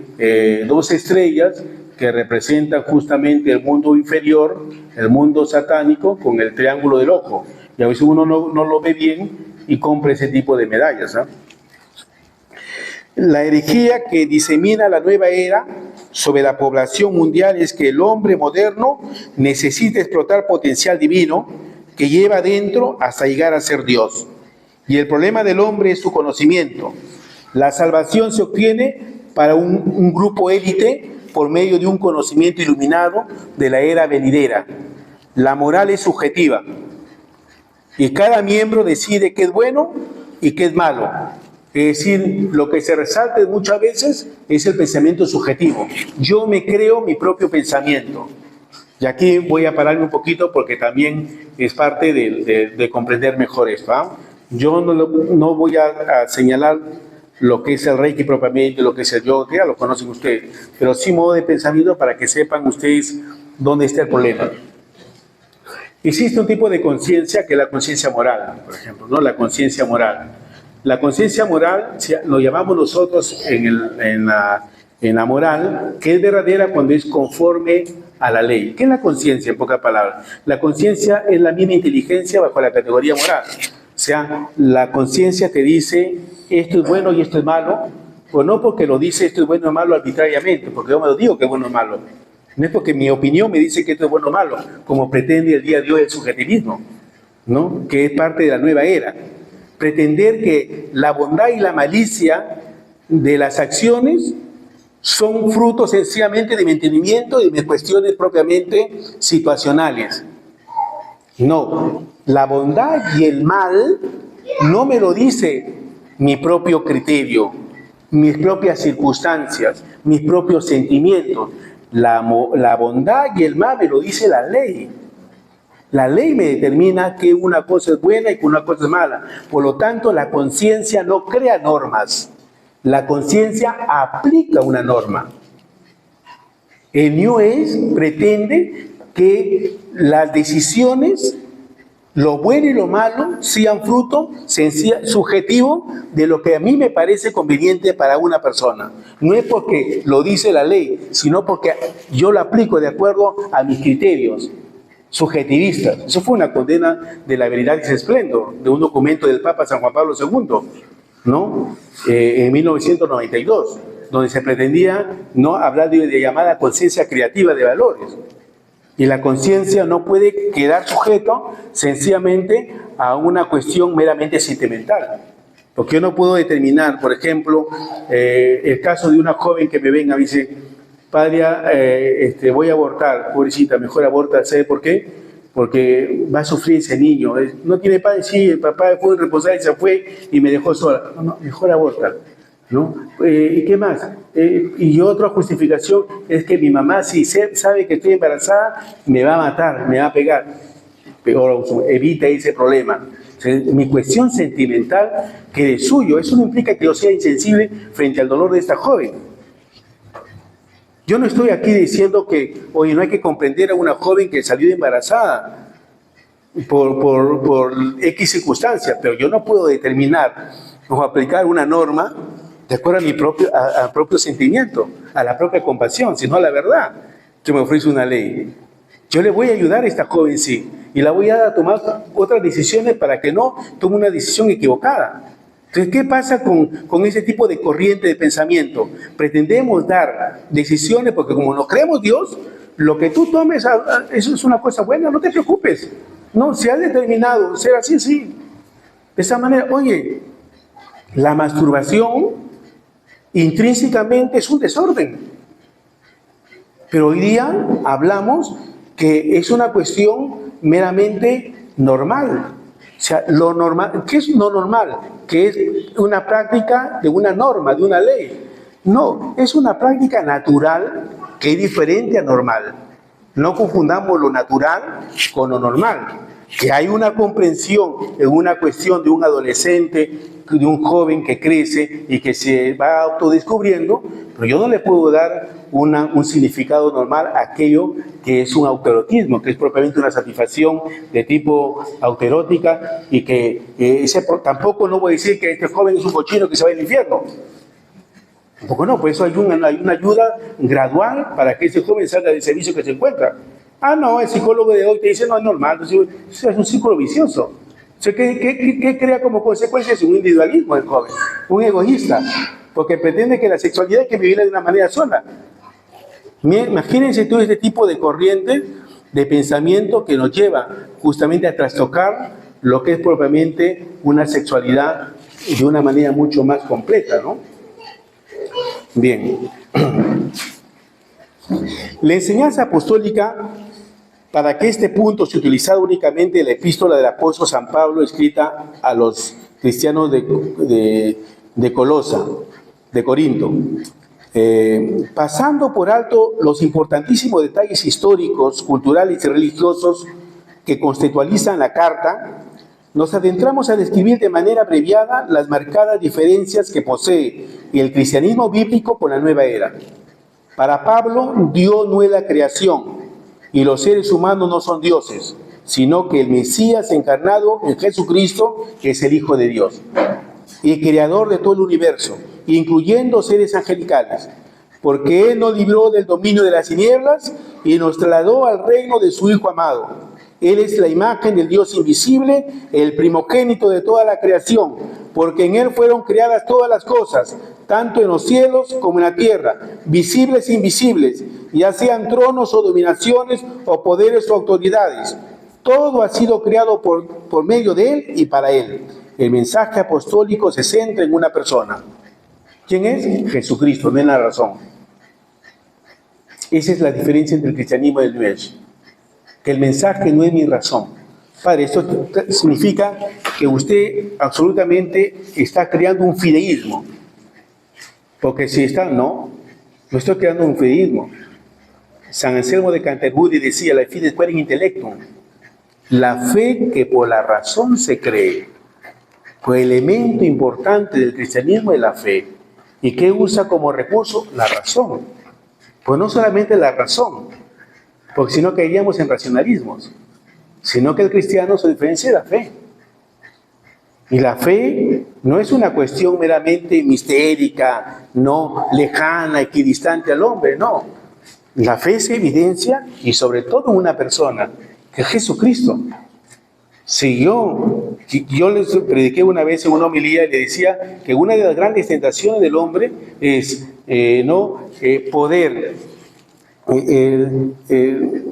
2 estrellas, que representan justamente el mundo inferior, el mundo satánico, con el triángulo del ojo. Y a veces uno no lo ve bien y compra ese tipo de medallas, ¿eh? La herejía que disemina la nueva era sobre la población mundial es que el hombre moderno necesita explotar potencial divino que lleva adentro hasta llegar a ser Dios. Y el problema del hombre es su conocimiento. La salvación se obtiene para un grupo élite por medio de un conocimiento iluminado de la era venidera. La moral es subjetiva y cada miembro decide qué es bueno y qué es malo. Es decir, lo que se resalta muchas veces es el pensamiento subjetivo. Yo me creo mi propio pensamiento. Y aquí voy a pararme un poquito porque también es parte de comprender mejor esto, ¿eh? Yo no voy a señalar lo que es el Reiki propiamente, lo que es el yoga, que ya lo conocen ustedes, pero sí modo de pensamiento para que sepan ustedes dónde está el problema. Existe un tipo de conciencia que es la conciencia moral, por ejemplo, ¿no? La conciencia moral. La conciencia moral lo llamamos nosotros en la moral, que es verdadera cuando es conforme a la ley. ¿Qué es la conciencia, en pocas palabras? La conciencia es la misma inteligencia bajo la categoría moral. O sea, la conciencia te dice esto es bueno y esto es malo, o no porque lo dice esto es bueno o malo arbitrariamente, porque yo me lo digo que es bueno o malo. No es porque mi opinión me dice que esto es bueno o malo, como pretende el día de hoy el subjetivismo, ¿no? Que es parte de la nueva era. Pretender que la bondad y la malicia de las acciones son frutos sencillamente de mi entendimiento y de cuestiones propiamente situacionales. No, la bondad y el mal no me lo dice mi propio criterio, mis propias circunstancias, mis propios sentimientos. La bondad y el mal me lo dice la ley. La ley me determina que una cosa es buena y que una cosa es mala. Por lo tanto, la conciencia no crea normas. La conciencia aplica una norma. El New Age pretende que las decisiones, lo bueno y lo malo, sean fruto subjetivo de lo que a mí me parece conveniente para una persona. No es porque lo dice la ley, sino porque yo lo aplico de acuerdo a mis criterios subjetivistas. Eso fue una condena de la Veritas Splendor, de un documento del Papa San Juan Pablo II, ¿no? En 1992, donde se pretendía no hablar de llamada conciencia creativa de valores. Y la conciencia no puede quedar sujeto sencillamente a una cuestión meramente sentimental. Porque yo no puedo determinar, por ejemplo, el caso de una joven que me venga y me dice, padre, voy a abortar, pobrecita, mejor aborta, ¿sabe por qué? Porque va a sufrir ese niño. No tiene padre, sí, el papá fue irresponsable y se fue y me dejó sola. No, mejor aborta, ¿no? ¿Y qué más? Y otra justificación es que mi mamá, si sabe que estoy embarazada, me va a matar, me va a pegar. Pero evita ese problema. O sea, mi cuestión sentimental que es suyo. Eso no implica que yo sea insensible frente al dolor de esta joven. Yo no estoy aquí diciendo que, oye, no hay que comprender a una joven que salió embarazada por X circunstancias, pero yo no puedo determinar o aplicar una norma de acuerdo a mi propio sentimiento, a la propia compasión, sino a la verdad que me ofrece una ley. Yo le voy a ayudar a esta joven, sí, y la voy a tomar otras decisiones para que no tome una decisión equivocada. Entonces, ¿qué pasa con ese tipo de corriente de pensamiento? Pretendemos dar decisiones porque como nos creemos Dios, lo que tú tomes, eso es una cosa buena, no te preocupes. No, si has determinado ser así, sí. De esa manera, oye, la masturbación intrínsecamente es un desorden. Pero hoy día hablamos que es una cuestión meramente normal. O sea, lo normal, ¿qué es lo normal? Que es una práctica de una norma, de una ley. No, es una práctica natural que es diferente a normal. No confundamos lo natural con lo normal. Que hay una comprensión en una cuestión de un adolescente, de un joven que crece y que se va autodescubriendo, pero yo no le puedo dar un significado normal a aquello que es un autoerotismo, que es propiamente una satisfacción de tipo autoerótica y que tampoco no voy a decir que este joven es un cochino que se va al infierno. Tampoco no, por eso hay una ayuda gradual para que ese joven salga del servicio que se encuentra. Ah, no, el psicólogo de hoy te dice, no, es normal, eso es un círculo vicioso. O sea, ¿qué crea como consecuencia? Es un individualismo del joven, un egoísta, porque pretende que la sexualidad hay que vivirla de una manera sola. Imagínense todo este tipo de corriente de pensamiento que nos lleva justamente a trastocar lo que es propiamente una sexualidad de una manera mucho más completa, ¿no? Bien. La enseñanza apostólica, para que este punto se utilizara únicamente la epístola del apóstol San Pablo escrita a los cristianos de Colosa, de Corinto, pasando por alto los importantísimos detalles históricos, culturales y religiosos que conceptualizan la carta, nos adentramos a describir de manera abreviada las marcadas diferencias que posee el cristianismo bíblico con la nueva era. Para Pablo, Dios no es la creación y los seres humanos no son dioses, sino que el Mesías encarnado en Jesucristo es el Hijo de Dios y creador de todo el universo, incluyendo seres angelicales, porque Él nos libró del dominio de las tinieblas y nos trasladó al reino de su Hijo amado. Él es la imagen del Dios invisible, el primogénito de toda la creación, porque en Él fueron creadas todas las cosas, tanto en los cielos como en la tierra, visibles e invisibles, ya sean tronos o dominaciones o poderes o autoridades. Todo ha sido creado por medio de Él y para Él. El mensaje apostólico se centra en una persona. ¿Quién es? Jesucristo, no es la razón. Esa es la diferencia entre el cristianismo y el New Age. Que el mensaje no es mi razón. Padre, esto significa que usted absolutamente está creando un fideísmo. Porque si está, no estoy creando un fideísmo. San Anselmo de Canterbury decía, la fides querer intellectum. La fe que por la razón se cree. Pues el elemento importante del cristianismo es la fe. ¿Y qué usa como recurso? La razón. Pues no solamente la razón, porque si no caeríamos en racionalismos, sino que el cristiano se diferencia de la fe. Y la fe no es una cuestión meramente mistérica, no lejana, equidistante al hombre, no. La fe se evidencia y sobre todo en una persona, que es Jesucristo. Si yo les prediqué una vez en una homilía y le decía que una de las grandes tentaciones del hombre es poder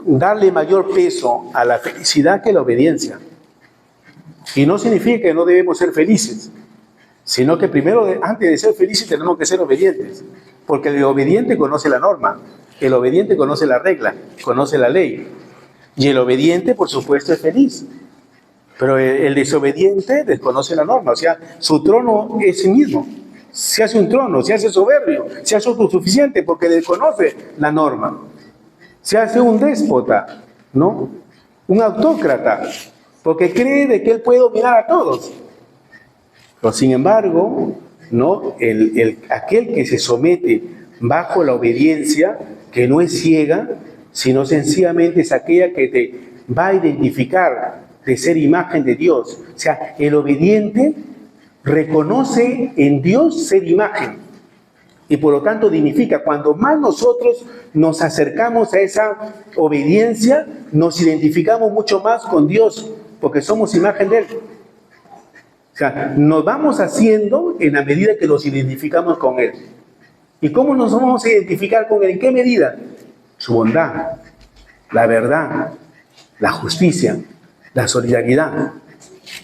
darle mayor peso a la felicidad que a la obediencia. Y no significa que no debemos ser felices, sino que primero, antes de ser felices, tenemos que ser obedientes. Porque el obediente conoce la norma, el obediente conoce la regla, conoce la ley. Y el obediente, por supuesto, es feliz. Pero el desobediente desconoce la norma, o sea, su trono es sí mismo. Se hace un trono, se hace soberbio, se hace autosuficiente porque desconoce la norma. Se hace un déspota, ¿no? Un autócrata, porque cree de que él puede dominar a todos. Pero sin embargo, ¿no? Aquel que se somete bajo la obediencia, que no es ciega, sino sencillamente es aquella que te va a identificar de ser imagen de Dios. O sea, el obediente reconoce en Dios ser imagen y por lo tanto dignifica. Cuando más nosotros nos acercamos a esa obediencia, nos identificamos mucho más con Dios porque somos imagen de Él. O sea, nos vamos haciendo en la medida que nos identificamos con Él. ¿Y cómo nos vamos a identificar con Él? ¿En qué medida? Su bondad, la verdad, la justicia, la solidaridad.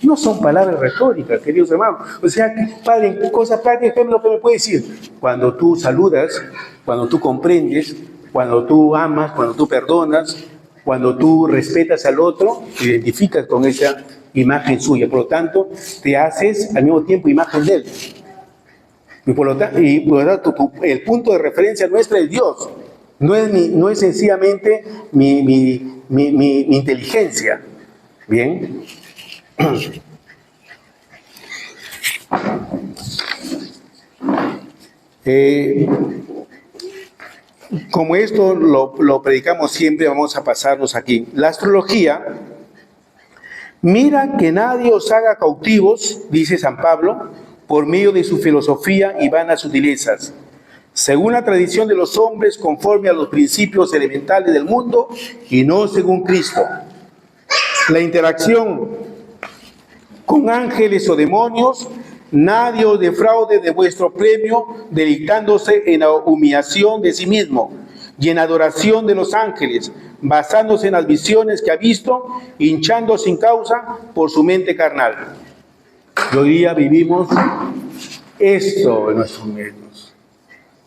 No son palabras retóricas, queridos hermanos. O sea, padre, cosas prácticas, ¿qué es lo que me puede decir? Cuando tú saludas, cuando tú comprendes, cuando tú amas, cuando tú perdonas, cuando tú respetas al otro, te identificas con esa imagen suya. Por lo tanto, te haces al mismo tiempo imagen de Él. Y por lo tanto, el punto de referencia nuestra es Dios. No es sencillamente mi inteligencia. Bien. Como esto lo predicamos siempre, vamos a pasarnos aquí. La astrología, mira que nadie os haga cautivos, dice San Pablo, por medio de su filosofía y vanas sutilezas, según la tradición de los hombres, conforme a los principios elementales del mundo y no según Cristo. La interacción con ángeles o demonios, nadie os defraude de vuestro premio, deleitándose en la humillación de sí mismo y en adoración de los ángeles, basándose en las visiones que ha visto, hinchando sin causa por su mente carnal. Y hoy día vivimos esto en nuestros medios.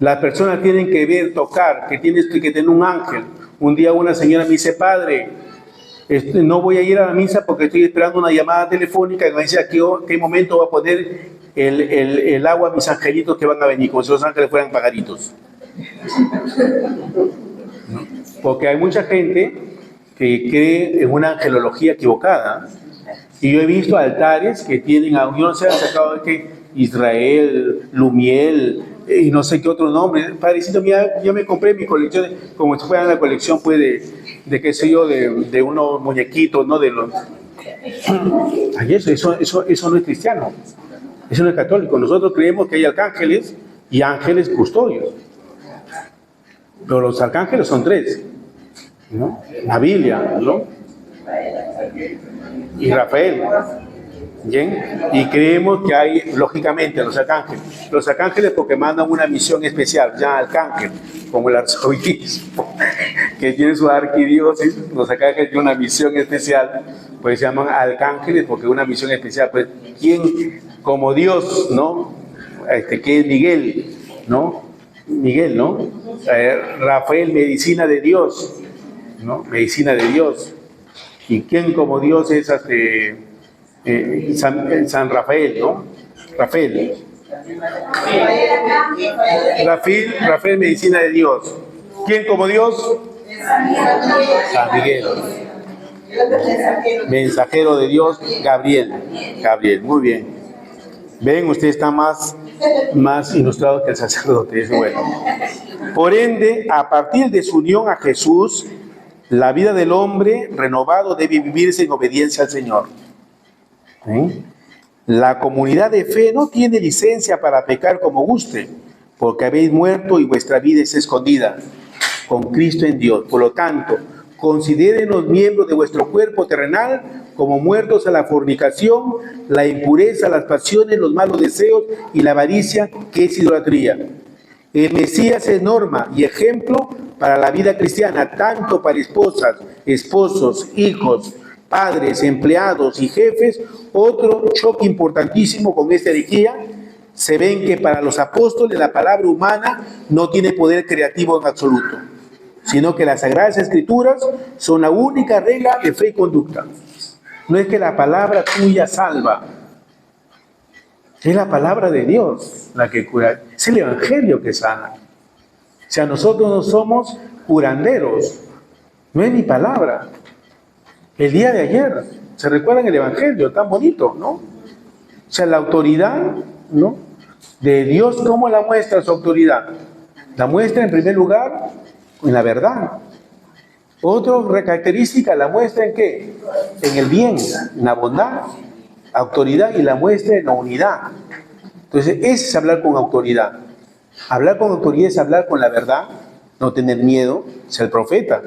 Las personas tienen que ver, tocar, que tienes que tener un ángel. Un día una señora me dice, padre, no voy a ir a la misa porque estoy esperando una llamada telefónica que me dice a qué momento va a poner el agua a mis angelitos que van a venir, como si los ángeles fueran pajaritos. ¿No? Porque hay mucha gente que cree en una angelología equivocada. Y yo he visto altares que tienen, yo no sé, han sacado de que Israel, Lumiel, y no sé qué otro nombre. Padrecito, mira, yo me compré mi colección, como si fuera la colección, pues, de qué sé yo, de unos muñequitos, ¿no? De los... Ay, eso no es cristiano, eso no es católico. Nosotros creemos que hay arcángeles y ángeles custodios. Pero los arcángeles son 3, ¿no? La Biblia, ¿no? Y Rafael. Bien, y creemos que hay, lógicamente, los arcángeles porque mandan una misión especial, ya arcángel, como el arzobispo, que tiene su arquidiócesis, los arcángeles tienen una misión especial, pues se llaman arcángeles porque una misión especial, pues, ¿quién como Dios, no? Que es Miguel, ¿no? Miguel, ¿no? Rafael, medicina de Dios, ¿no? Medicina de Dios. ¿Y quién como Dios es San Rafael, ¿no? Rafael, medicina de Dios. ¿Quién como Dios? San Miguel. Mensajero de Dios, Gabriel. Gabriel, muy bien. Ven, usted está más ilustrado que el sacerdote, es bueno. Por ende, a partir de su unión a Jesús, la vida del hombre renovado debe vivirse en obediencia al Señor. ¿Sí? La comunidad de fe no tiene licencia para pecar como guste, porque habéis muerto y vuestra vida es escondida con Cristo en Dios. Por lo tanto, consideren los miembros de vuestro cuerpo terrenal como muertos a la fornicación, la impureza, las pasiones, los malos deseos y la avaricia, que es idolatría. El Mesías es norma y ejemplo para la vida cristiana, tanto para esposas, esposos, hijos, padres, empleados y jefes. Otro choque importantísimo con esta herejía: se ven que para los apóstoles la palabra humana no tiene poder creativo en absoluto, sino que las Sagradas Escrituras son la única regla de fe y conducta. No es que la palabra tuya salva, es la palabra de Dios la que cura, es el Evangelio que sana. O sea, nosotros no somos curanderos, no es mi palabra. El día de ayer, ¿se recuerdan el Evangelio tan bonito, no? O sea, la autoridad, ¿no?, de Dios, ¿cómo la muestra su autoridad? La muestra en primer lugar en la verdad. Otra característica, la muestra en ¿qué? En el bien, en la bondad, autoridad, y la muestra en la unidad. Entonces, ese es hablar con autoridad. Hablar con autoridad es hablar con la verdad, no tener miedo. Es el profeta.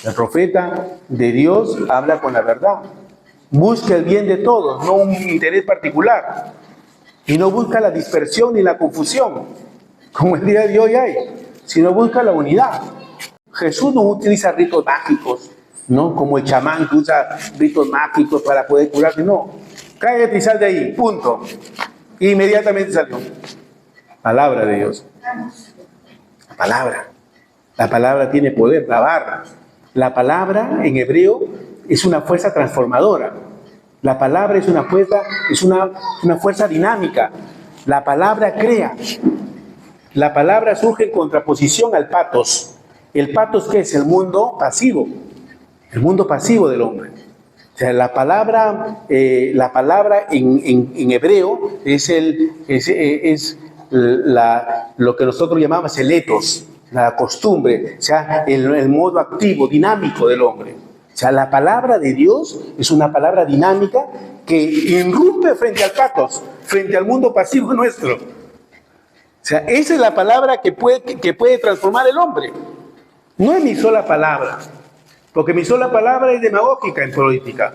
El profeta de Dios habla con la verdad. Busca el bien de todos, no un interés particular. Y no busca la dispersión ni la confusión, como el día de hoy hay, sino busca la unidad. Jesús no utiliza ritos mágicos, ¿no? Como el chamán que usa ritos mágicos para poder curarte. No, cállate y sal de ahí, punto. Y inmediatamente salió. Palabra de Dios. La palabra. La palabra tiene poder, la barra. La palabra en hebreo es una fuerza transformadora. La palabra es una fuerza dinámica. La palabra crea. La palabra surge en contraposición al patos. ¿El patos qué es? El mundo pasivo. El mundo pasivo del hombre. O sea, la palabra en hebreo es lo que nosotros llamamos el etos, la costumbre, o sea, el modo activo, dinámico del hombre. O sea, la palabra de Dios es una palabra dinámica que irrumpe frente al patos, frente al mundo pasivo nuestro. O sea, esa es la palabra que puede transformar el hombre. No es mi sola palabra, porque mi sola palabra es demagógica en política.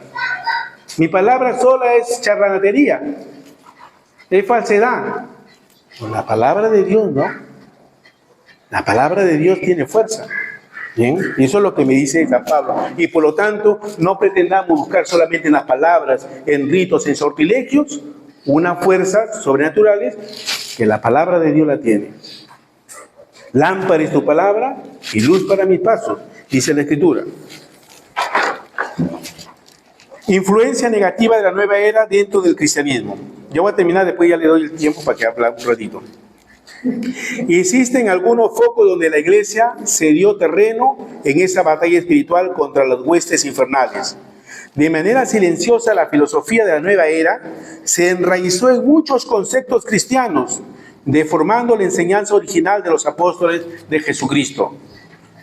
Mi palabra sola es charlatanería, es falsedad. Pero la palabra de Dios, ¿no? La palabra de Dios tiene fuerza. ¿Bien? Y eso es lo que me dice San Pablo. Y por lo tanto, no pretendamos buscar solamente en las palabras, en ritos, en sortilegios, unas fuerzas sobrenaturales, que la palabra de Dios la tiene. Lámpara es tu palabra y luz para mis pasos, dice la Escritura. Influencia negativa de la nueva era dentro del cristianismo. Yo voy a terminar, después ya le doy el tiempo para que hable un ratito. Existen algunos focos donde la iglesia se dio terreno en esa batalla espiritual contra las huestes infernales. De manera silenciosa, la filosofía de la nueva era se enraizó en muchos conceptos cristianos, deformando la enseñanza original de los apóstoles de Jesucristo.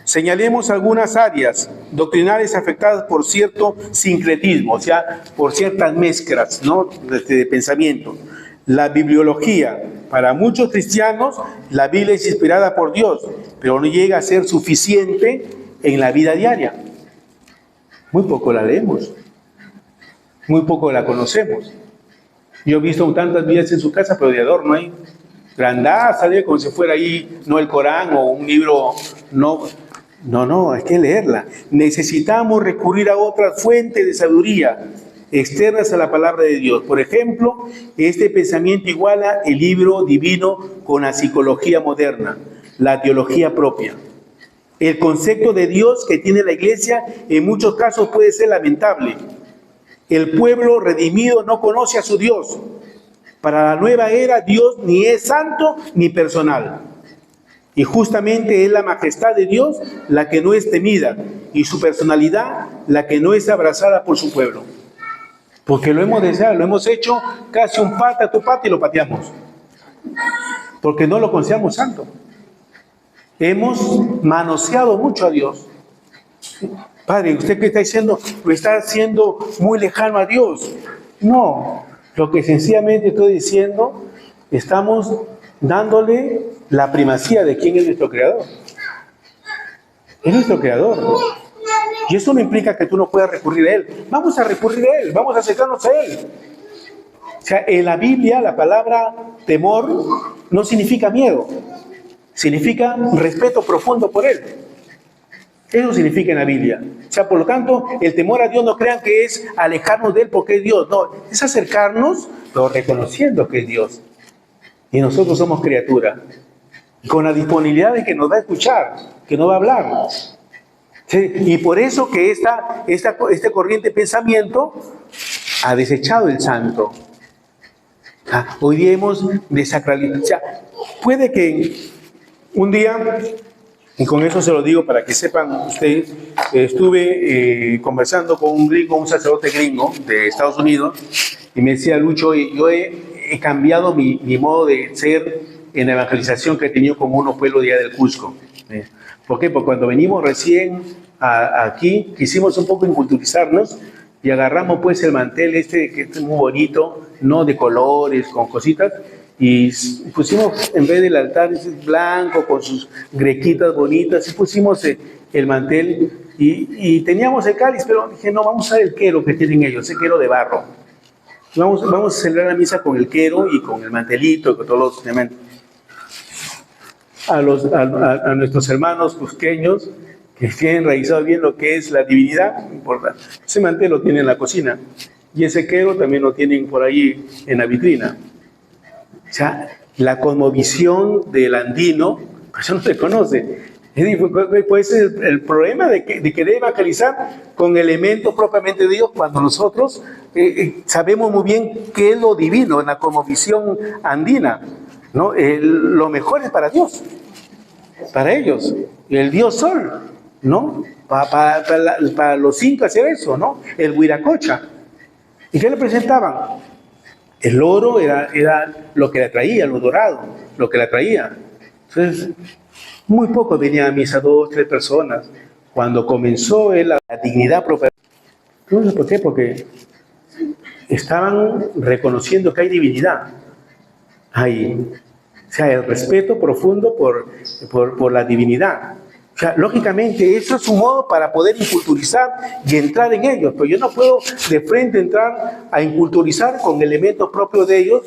Señalemos algunas áreas doctrinales afectadas por cierto sincretismo, o sea, por ciertas mezclas, ¿no?, de pensamiento. La bibliología. Para muchos cristianos, la Biblia es inspirada por Dios, pero no llega a ser suficiente en la vida diaria. Muy poco la leemos, muy poco la conocemos. Yo he visto tantas Biblias en su casa, pero de adorno ahí. Grandaza, sale como si fuera ahí, no el Corán o un libro, no, hay que leerla. Necesitamos recurrir a otras fuentes de sabiduría externas a la palabra de Dios. Por ejemplo, este pensamiento iguala el libro divino con la psicología moderna, la teología propia. El concepto de Dios que tiene la iglesia en muchos casos puede ser lamentable. El pueblo redimido no conoce a su Dios. Para la nueva era, Dios ni es santo ni personal. Y justamente es la majestad de Dios la que no es temida y su personalidad la que no es abrazada por su pueblo. Porque lo hemos deseado, lo hemos hecho casi un pata a tu pata y lo pateamos. Porque no lo consideramos santo. Hemos manoseado mucho a Dios. Padre, ¿usted qué está diciendo? Lo está haciendo muy lejano a Dios. No, lo que sencillamente estoy diciendo, estamos dándole la primacía de quién es nuestro creador. Es nuestro creador. Y eso no implica que tú no puedas recurrir a Él. Vamos a recurrir a Él, vamos a acercarnos a Él. O sea, en la Biblia la palabra temor no significa miedo, significa respeto profundo por Él. Eso significa en la Biblia. O sea, por lo tanto, el temor a Dios no crean que es alejarnos de Él porque es Dios. No, es acercarnos, pero reconociendo que es Dios. Y nosotros somos criaturas, con la disponibilidad de que nos va a escuchar, que nos va a hablar. ¿Sí? Y por eso que este corriente de pensamiento ha desechado el santo. Hoy día hemos desacralizado. O sea, puede que un día, y con eso se lo digo para que sepan ustedes, estuve conversando con un gringo, un sacerdote gringo de Estados Unidos, y me decía, Lucho, yo he cambiado mi modo de ser en la evangelización que he tenido con unos pueblos de allá del Cusco. ¿Por qué? Porque cuando venimos recién aquí, quisimos un poco inculturizarnos y agarramos pues el mantel que es muy bonito, no de colores, con cositas, y pusimos, en vez del altar blanco con sus grequitas bonitas, y pusimos el mantel y teníamos el cáliz, pero dije, no, vamos a usar el quero que tienen ellos, el quero de barro. Vamos a celebrar la misa con el quero y con el mantelito y con todos los elementos. A nuestros hermanos cusqueños que tienen realizado bien lo que es la divinidad, no importa. Ese mantel lo tienen en la cocina y ese quero también lo tienen por ahí en la vitrina. O sea, la cosmovisión del andino, pues eso no se conoce. Pues es el problema de querer evangelizar con elementos propiamente de Dios cuando nosotros sabemos muy bien qué es lo divino en la cosmovisión andina, ¿no? Lo mejor es para Dios, para ellos, el Dios Sol, ¿no? Para los incas era eso, ¿no? El Huiracocha. ¿Y qué le presentaban? El oro era lo que le atraía, lo dorado, lo que le atraía. Entonces, muy poco venían a misa, 2, 3 personas. Cuando comenzó la dignidad propia. ¿Por qué? Porque estaban reconociendo que hay divinidad. Hay, o sea, el respeto profundo por la divinidad. O sea, lógicamente, eso es un modo para poder inculturizar y entrar en ellos. Pero yo no puedo de frente entrar a inculturizar con elementos propios de ellos.